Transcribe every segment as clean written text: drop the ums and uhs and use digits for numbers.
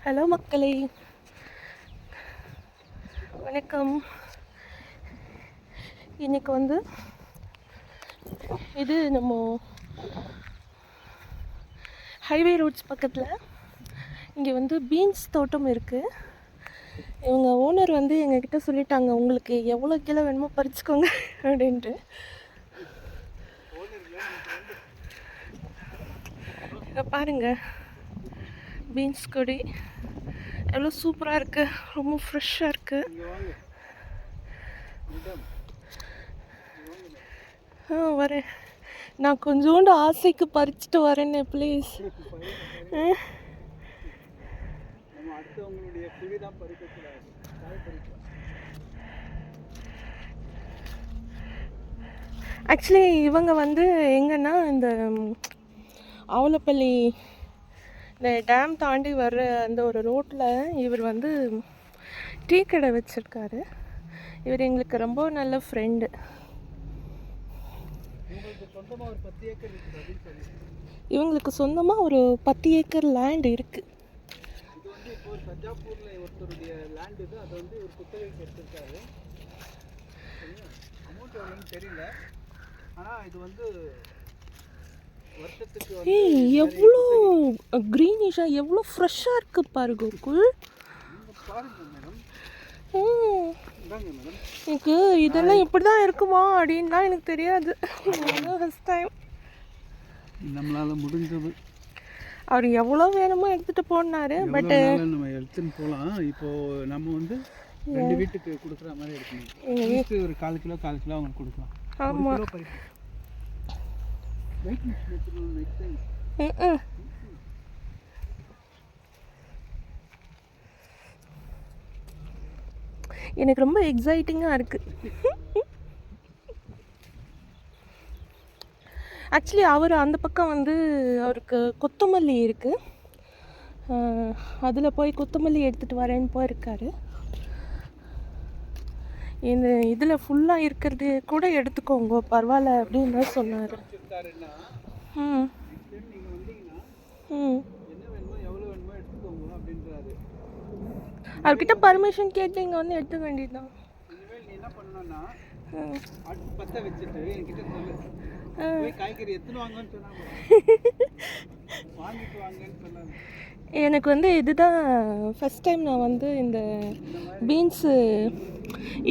Hello மக்களே, வணக்கம். இன்னைக்கு வந்து இது நம்ம ஹைவே ரோட்ஸ் பக்கத்தில் இங்கே வந்து பீன்ஸ் தோட்டம் இருக்குது. இவங்க ஓனர் வந்து எங்ககிட்ட சொல்லிட்டாங்க, உங்களுக்கு எவ்வளோ கிலோ வேணுமோ பறிச்சுக்கோங்க அப்படின்ட்டு. பாருங்க, பீன்ஸ் கொடி எவ்வளோ சூப்பராக இருக்குது, ரொம்ப ஃப்ரெஷ்ஷாக இருக்குது. வரேன், நான் கொஞ்சோண்டு ஆசைக்கு பறிச்சுட்டு வரேன்னு ப்ளீஸ். ஆக்சுவலி இவங்க வந்து எங்கன்னா இந்த ஆவலப்பள்ளி இந்த டேம் தாண்டி வர்ற அந்த ஒரு ரோட்டில் இவர் வந்து டீ கடை வச்சுருக்காரு. இவர் எங்களுக்கு ரொம்ப நல்ல ஃப்ரெண்டு. இவங்களுக்கு சொந்தமாக ஒரு 10 ஏக்கர் லேண்ட் இருக்குது. தெரியல, ஆனால் இது வந்து எவ்வளோ க்ரீனிஷாக எவ்வளோ ஃப்ரெஷ்ஷாக இருக்குது பாரு கோகுல். எனக்கு இதெல்லாம் இப்படி தான் இருக்குமா அப்படின்லாம் எனக்கு தெரியாது. ஃபஸ்ட் டைம் நம்மளால் முடிஞ்சது. அவர் எவ்வளோ வேணுமோ எடுத்துகிட்டு போனார். பட்டு நம்ம எடுத்துன்னு போகலாம். இப்போது நம்ம வந்து 2 வீட்டுக்கு கொடுக்குற மாதிரி எடுக்கணும். ஒரு 4 கிலோ அவங்களுக்கு கொடுக்கலாம். ஆமாம். எனக்கு ரொம்ப எக்ஸைட்டிங்காக இருக்குது. ஆக்சுவலி அவர் அந்த பக்கம் வந்து அவருக்கு கொத்தமல்லி இருக்குது, அதில் போய் கொத்தமல்லி எடுத்துகிட்டு வரேன்னு போயிருக்காரு. இந்த இதில் ஃபுல்லாக இருக்கிறது கூட எடுத்துக்கோங்க பரவாயில்ல அப்படின்னு தான் சொன்னார். அவர்கிட்ட பர்மிஷன் கேட்டு இங்கே வந்து எடுத்துக்க வேண்டியதுதான். எனக்கு வந்து இதுதான் ஃபஸ்ட் டைம் நான் வந்து இந்த பீன்ஸு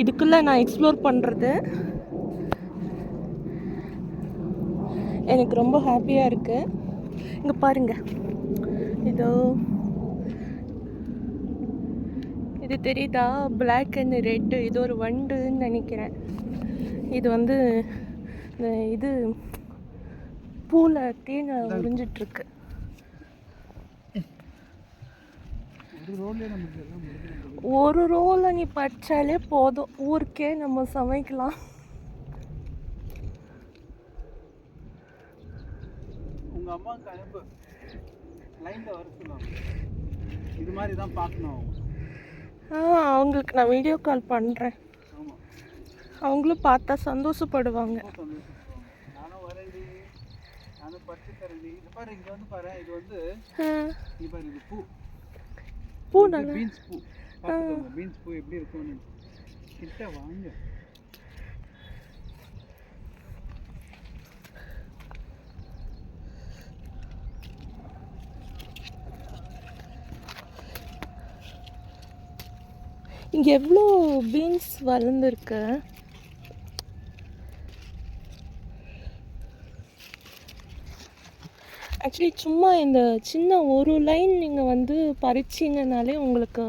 இதுக்குள்ளே நான் எக்ஸ்ப்ளோர் பண்ணுறது. எனக்கு ரொம்ப ஹாப்பியாக இருக்குது. இங்கே பாருங்கள், இதோ இது தெரியுதா, பிளாக் அண்ட் ரெட்டு. இது ஒரு வண்டுன்னு நினைக்கிறேன். இது வந்து இந்த இது பூவில் தேனை உறிஞ்சிட்ருக்கு. ஒரு ரோலை நீ பறிச்சாலே போதும், ஊருக்கே நம்ம சமைக்கலாம். உங்கள் அம்மாவுக்கு அனுப்பு, லைனில் வர சொல்லுவாங்க. இது மாதிரி தான் பார்க்கணும். அவங்களுக்கு நான் வீடியோ கால் பண்ணுறேன். அவங்களும் பார்த்தா சந்தோஷப்படுவாங்க. நானும் வரேன்டி, நானும் பறிச்சு தரேன்டி. இது பாரு, இங்கே வந்து பாரு, இது வந்து இது பாரு, இது பூ நல்லா பீன்ஸ் பூ. பீன்ஸ் பூ எப்படி இருக்கும்னு கிட்ட வாங்க. இங்கே எவ்வளோ பீன்ஸ் வளர்ந்துருக்கு. ஆக்சுவலி சும்மா இந்த சின்ன ஒரு லைன் நீங்கள் வந்து பறிச்சிங்கனாலே உங்களுக்கு,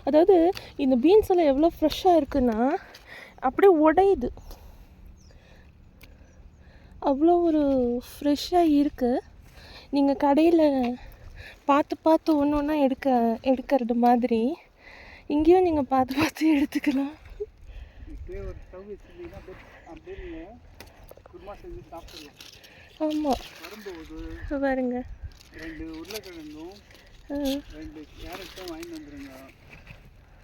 அதாவது இந்த பீன்ஸ் எல்லாம் எவ்வளோ ஃப்ரெஷ்ஷாக இருக்குன்னா அப்படியே உடையுது. அவ்வளோ ஒரு ஃப்ரெஷ்ஷாக இருக்குது. நீங்கள் கடையில் பார்த்து ஒன்று ஒன்றா எடுக்கிறது மாதிரி இங்கேயும் நீங்கள் பார்த்து எடுத்துக்கலாம். ஆமாம், பாருங்க, 2 உருளைக்கிழங்கும் 2 கேரட்டும் வாங்கி வந்துடுங்க.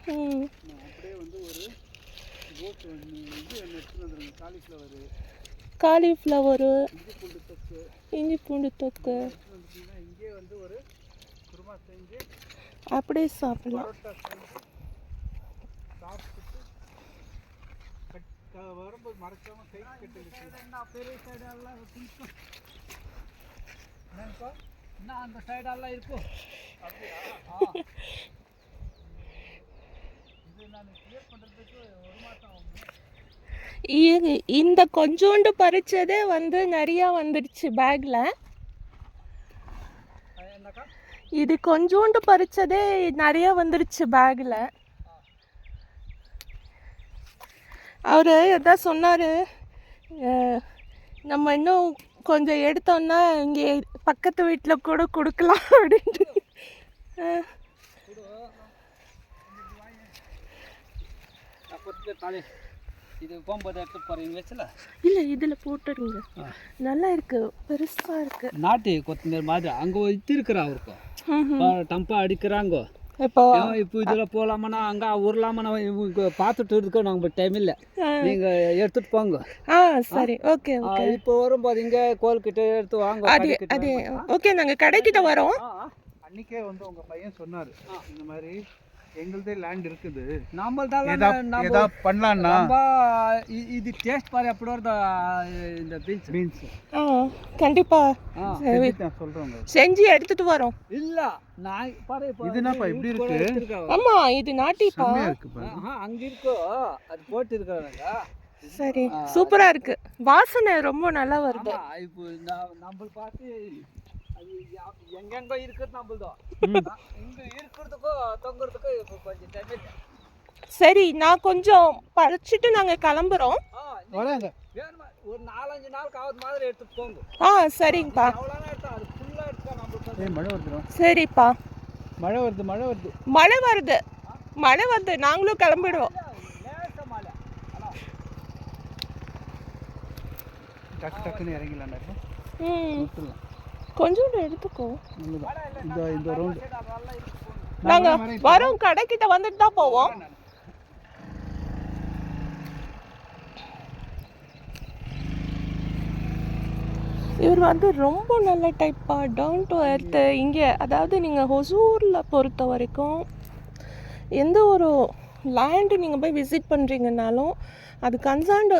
அப்படியே வந்து ஒரு கோட் ஒன்று எடுத்துகிட்டு வந்துடுங்க. காலிஃப்ளவரு, இஞ்சி பூண்டு தொக்கு. இங்கே வந்து ஒரு கொஞ்சமாக செஞ்சு அப்படியே சாப்பிடலாம். பரோட்டா செஞ்சு சாப்பிட்டுட்டு வரும்போது மறக்காமல் கை கட்டு பெரிய சைடெல்லாம் இருக்கும். என்னப்பா இன்னும் அந்த சைடெல்லாம் இருக்கும். அப்படியா? இது நான் கிளியர் பண்ணுறதுக்கு 1 மாதம் ஆகும். இந்த கொஞ்சோண்டு பறிச்சதே வந்து நிறையா வந்துடுச்சு பேக்கில். என்னக்கா? இது கொஞ்சோண்டு பறிச்சதே நிறையா வந்துடுச்சு பேக்கில். அவர் எதாவது சொன்னார், நம்ம இன்னும் கொஞ்சம் எடுத்தோன்னா இங்கே பக்கத்து வீட்டில் கூட கொடுக்கலாம் அப்படின்ட்டு. இது போகும்போது எடுத்து போகிறீங்க வச்சுல? இல்லை, இதில் போட்டுருங்க. நல்லா இருக்கு, பெருசாக இருக்கு. நாட்டு கொத்தமல்லி மாதிரி அங்கே இருக்கிறா அவருக்கும் டம்பா அடிக்கிறாங்க. இப்போ இதில் போகலாமன்னா அங்கே உருளாமன்னா பார்த்துட்டு இருக்க நாங்கள் டைம் இல்லை. நீங்கள் எடுத்துகிட்டு போங்க. சரி, ஓகே ஓகே. இப்போ வரும்போது இங்கே கோல்கிட்ட எடுத்து வாங்க. அது ஓகே, நாங்கள் கடைக்கிட்ட வரோம். அன்றைக்கே வந்து உங்கள் பையன் சொன்னார், இந்த மாதிரி எங்களுதே லேண்ட் இருக்குது, ஏதாவது பண்ணலான்னா இது டேஸ்ட் பாரு அப்படி வருது இந்த பீன்ஸ். கண்டிப்பாக சொல்கிறோங்க, செஞ்சு எடுத்துட்டு வரோம். இல்லை நான் பாரு இதுனாப்பா இப்படி இருக்கு. ஆமாம், இது நாட்டிப்பா அங்கே இருக்கோ அது போட்டு இருக்கிறாங்க. சரி, சூப்பராக இருக்கு, வாசனை ரொம்ப நல்லா வருது. இப்போ நம்ம பார்த்து அது எங்கெங்க இருக்குது நம்மள்தான், இங்கே இருக்கிறதுக்கும் தொங்குறதுக்கும் இப்போ கொஞ்சம் டைம் இல்லை. சரி, நான் கொஞ்சம் பறிச்சுட்டு நாங்கள் கிளம்புறோம். வராங்க ஒரு 4-5 நாளுக்கு ஆகுது மாதிரி எடுத்துட்டு போங்க. சரிங்கப்பா. அவ்வளோனா எடுத்தா அது ஃபுல்லாக எடுத்தா நம்மளுக்கு மழை வருது. சரிப்பா, மழை வருது மழை வருது மழை வருது மழை வருது, நாங்களும் கிளம்பிடுவோம். மழை டக்கு டக்குன்னு இறங்கிடலாம். கொஞ்சோண்டு எடுத்துக்கோ. இந்த ரவுண்டு நாங்கள் வரோம், கடைக்கிட்ட வந்துட்டு தான் போவோம். இவர் வந்து ரொம்ப நல்ல டைப்பா, டவுன் டு எர்த்து. இங்கே அதாவது நீங்கள் ஹொசூரில் பொறுத்த வரைக்கும் எந்த ஒரு லேண்டு நீங்கள் போய் விசிட் பண்ணுறீங்கன்னாலும் அது கன்சர்ன்டு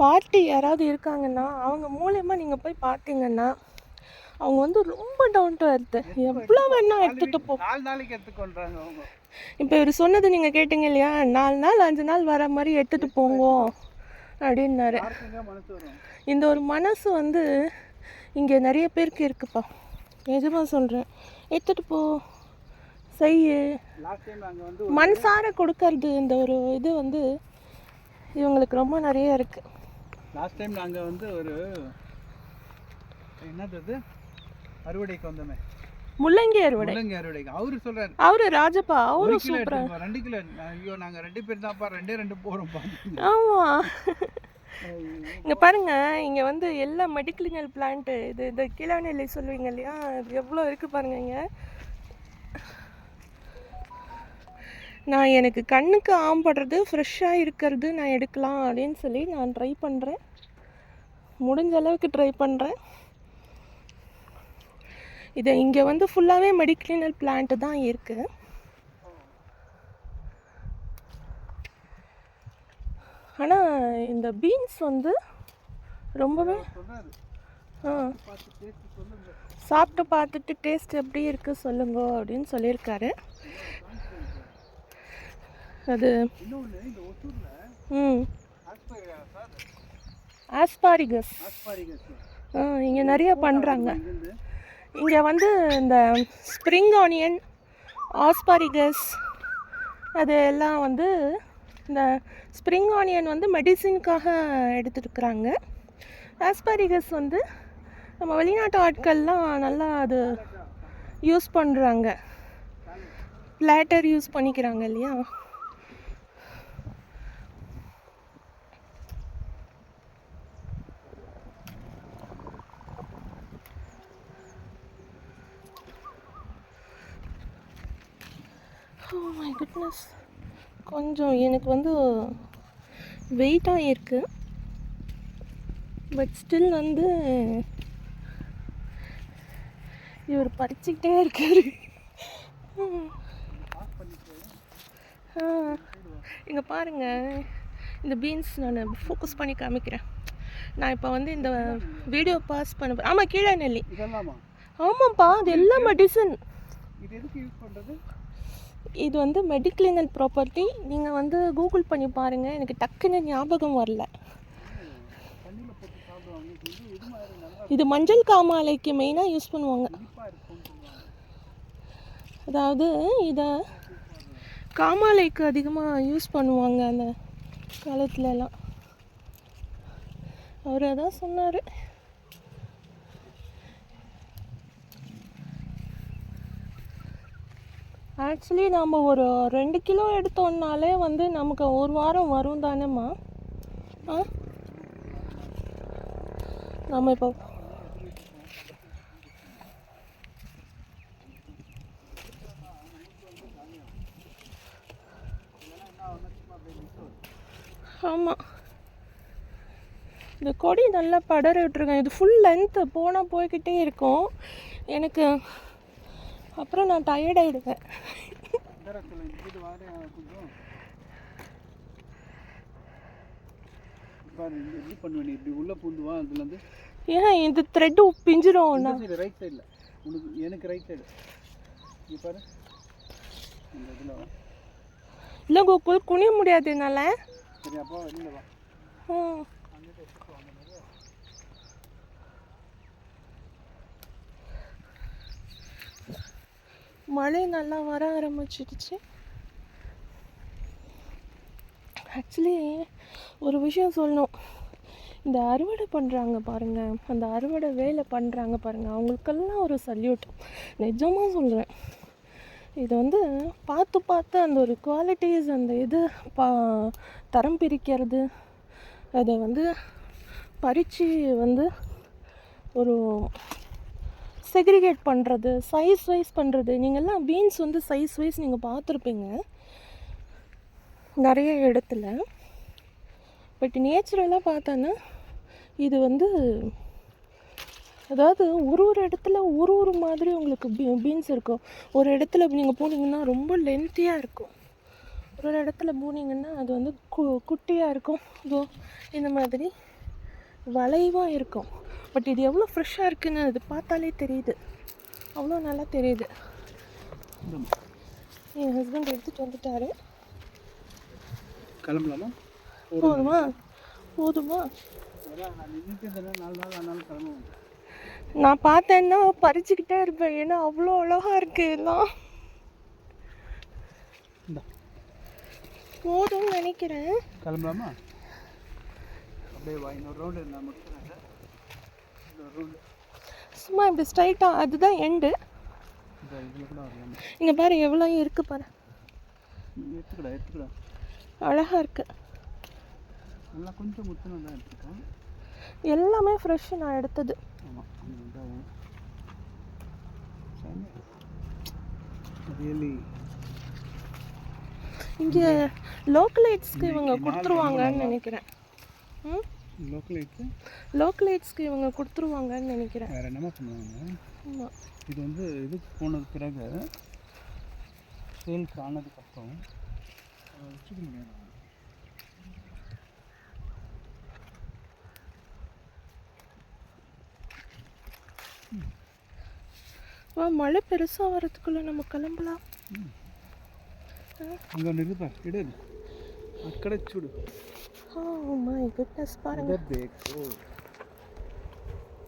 பார்ட்டி யாராவது இருக்காங்கன்னா அவங்க மூலயமா நீங்கள் போய் பார்த்தீங்கன்னா அவங்க வந்து ரொம்ப டவுன் டு எர்த்து, எவ்வளோ வேணால் எடுத்துகிட்டு போ. 4 நாளைக்கு எடுத்துக்கொள்கிறாங்க அவங்க. இப்போ இவர் சொன்னது நீங்கள் கேட்டிங்க இல்லையா, 4 நாள் 5 நாள் வர மாதிரி எடுத்துகிட்டு போங்க அப்படின்னாரு. இந்த ஒரு மனசு வந்து இங்கே நிறைய பேருக்கு இருக்குப்பா, நிஜமாக சொல்கிறேன். எடுத்துகிட்டு போ, செய்ய மனசார கொடுக்கறது, இந்த ஒரு இது வந்து இவங்களுக்கு ரொம்ப நிறைய இருக்குது. லாஸ்ட் டைம் நாங்கள் வந்து ஒரு என்னது அறுவடைக்கு வந்தோமே, முள்ளங்கி அறுவடை. அவரு சொல்றாரு, அவரு ராஜப்பா, அவரு சூப்பரா 2 கிலோ. ஐயோ நாங்க 2 பேர் தான்ப்பா, 2 போறோம். ஆமா, இங்க பாருங்க, இங்க வந்து எல்லா மெடிக்கல் பிளான்ட், இது இந்த கிளாநெல்லி சொல்லுவீங்க இல்லையா, இது எவ்வளோ இருக்கு பாருங்க. இங்க நான் எனக்கு கண்ணுக்கு ஆம்படுறது, ஃப்ரெஷ்ஷாக இருக்கிறது நான் எடுக்கலாம் அப்படின்னு சொல்லி நான் ட்ரை பண்ணுறேன், முடிஞ்ச அளவுக்கு ட்ரை பண்ணுறேன். இது இங்கே வந்து ஃபுல்லாகவே மெடிக்கல் பிளான்ட்டு தான் இருக்குது. ஆனால் இந்த பீன்ஸ் வந்து ரொம்பவே சாப்பிட்டு பார்த்துட்டு டேஸ்ட் எப்படி இருக்குது சொல்லுங்க அப்படின்னு சொல்லியிருக்காரு. அது ஆஸ்பாரிகஸ் இங்கே நிறைய பண்ணுறாங்க. இங்கே வந்து இந்த ஸ்ப்ரிங் ஆனியன், ஆஸ்பாரிகஸ் அது எல்லாம் வந்து, இந்த ஸ்ப்ரிங் ஆனியன் வந்து மெடிசினுக்காக எடுத்துருக்குறாங்க. ஆஸ்பாரிகஸ் வந்து நம்ம வெளிநாட்டு ஆட்கள்லாம் நல்லா அது யூஸ் பண்ணுறாங்க, பிளாட்டர் யூஸ் பண்ணிக்கிறாங்க இல்லையா. Oh my goodness, கொஞ்சம் எனக்கு வந்து வெயிட்டாக இருக்குது, பட் ஸ்டில் வந்து இவர் பறிச்சுக்கிட்டே இருக்காரு. இங்கே பாருங்க, இந்த பீன்ஸ் நான் ஃபோக்கஸ் பண்ணி காமிக்கிறேன். நான் இப்போ வந்து இந்த வீடியோ பாஸ் பண்ண ஆமாம் கீழே நெல்லி. ஆமாம்ப்பா, அது எல்லாம் மெடிசன். இது எதுக்கு யூஸ் பண்ணுறது? இது வந்து மெடிக்ளினல் ப்ராப்பர்ட்டி. நீங்கள் வந்து கூகுள் பண்ணி பாருங்கள், எனக்கு டக்குன்னு ஞாபகம் வரல. இது மஞ்சள் காமாலைக்கு மெயினாக யூஸ் பண்ணுவாங்க. அதாவது இதை காமாலைக்கு அதிகமாக யூஸ் பண்ணுவாங்க அந்த காலத்துலலாம். அவர் அதான் சொன்னார். ஆக்சுவலி நாம் ஒரு 2 கிலோ எடுத்தோம்னாலே வந்து நமக்கு ஒரு வாரம் வரும் தானேம்மா. நம்ம இப்போ ஆமாம், இந்த கொடி நல்லா படர விட்டுருக்கேன். இது ஃபுல் லென்த்து போனால் போய்கிட்டே இருக்கும் எனக்கு. அப்புறம் நான் டயர்ட் ஆகிடுவேன். ஏன் இந்த த்ரெட்டு பிஞ்சிரும்? ரைட் சைடில் உனக்கு, எனக்கு ரைட் சைடு பாரு. இல்லை கோகுல், குனிய முடியாது என்னால். சரி, அப்போ வெளியில் வா. மழை நல்லா வர ஆரம்பிச்சிடுச்சு. ஆக்சுவலி ஒரு விஷயம் சொல்லணும். இந்த அறுவடை பண்ணுறாங்க பாருங்கள், அந்த அறுவடை வேலை பண்ணுறாங்க பாருங்கள், அவங்களுக்கெல்லாம் ஒரு சல்யூட். நிஜமாக சொல்கிறேன். இது வந்து பார்த்து அந்த ஒரு குவாலிட்டிஸ், அந்த இது தரம் பிரிக்கிறது, அதை வந்து பறித்து வந்து ஒரு செக்ரிகேட் பண்ணுறது, சைஸ் வைஸ் பண்ணுறது. நீங்கள்லாம் பீன்ஸ் வந்து சைஸ் வைஸ் நீங்கள் பார்த்துருப்பீங்க நிறைய இடத்துல. பட் நேச்சுரலாக பார்த்தோன்னா இது வந்து, அதாவது ஒரு இடத்துல ஒரு மாதிரி உங்களுக்கு பீன்ஸ் இருக்கும். ஒரு இடத்துல நீங்கள் போனீங்கன்னா ரொம்ப லென்த்தியாக இருக்கும். ஒரு இடத்துல போனீங்கன்னா அது வந்து குட்டியாக இருக்கும். இதோ இந்த மாதிரி வளைவாக இருக்கும். பட் இது எவ்வளோ ஃப்ரெஷ்ஷாக இருக்குன்னு அது பார்த்தாலே தெரியுது, அவ்வளோ நல்லா தெரியுது. என் ஹஸ்பண்ட் எடுத்துகிட்டு வந்துட்டாரு. கிளம்பலாமா? போதுமா? நான் பார்த்தேன்னா பறிச்சுக்கிட்டே இருப்பேன், ஏன்னா அவ்வளோ அழகாக இருக்கு எல்லாம். போதும்னு நினைக்கிறேன். கிளம்பலாமா? அப்படியே வா, இன்னொரு ரவுண்டு இருந்தால் மட்டும் சும்மா இப்படி ஸ்ட்ரைட்டாக, அதுதான் எண்டு. இங்கே பாரு எவ்வளோ இருக்குது பாரு. எடுத்துக்கடா அழகாக இருக்கு. நல்லா கொஞ்சம் முத்தணும் தான் எடுத்துக்கேன். எல்லாமே ஃப்ரெஷ்ஷு நான் எடுத்தது. ஆமாம், ரியலி. இங்கே லோக்கலைட்ஸ்க்கு இவங்க கொடுத்துருவாங்கன்னு நினைக்கிறேன். லோக்கலைட்ஸ்க்கு இவங்க கொடுத்துருவாங்கன்னு நினைக்கிறேன். வேறு என்னமா பண்ணுவாங்க? ஆமாம், இது வந்து இதுக்கு போனது பிறகு சேல்ஸ் ஆனதுக்கப்புறம் வச்சுக்க முடியாது. மழை பெருசாக வரதுக்குள்ளே நம்ம கிளம்பலாம். அங்கே ஒன்று இருப்பார், இடு அக்கடை சூடு. Oh my goodness, பாருங்க.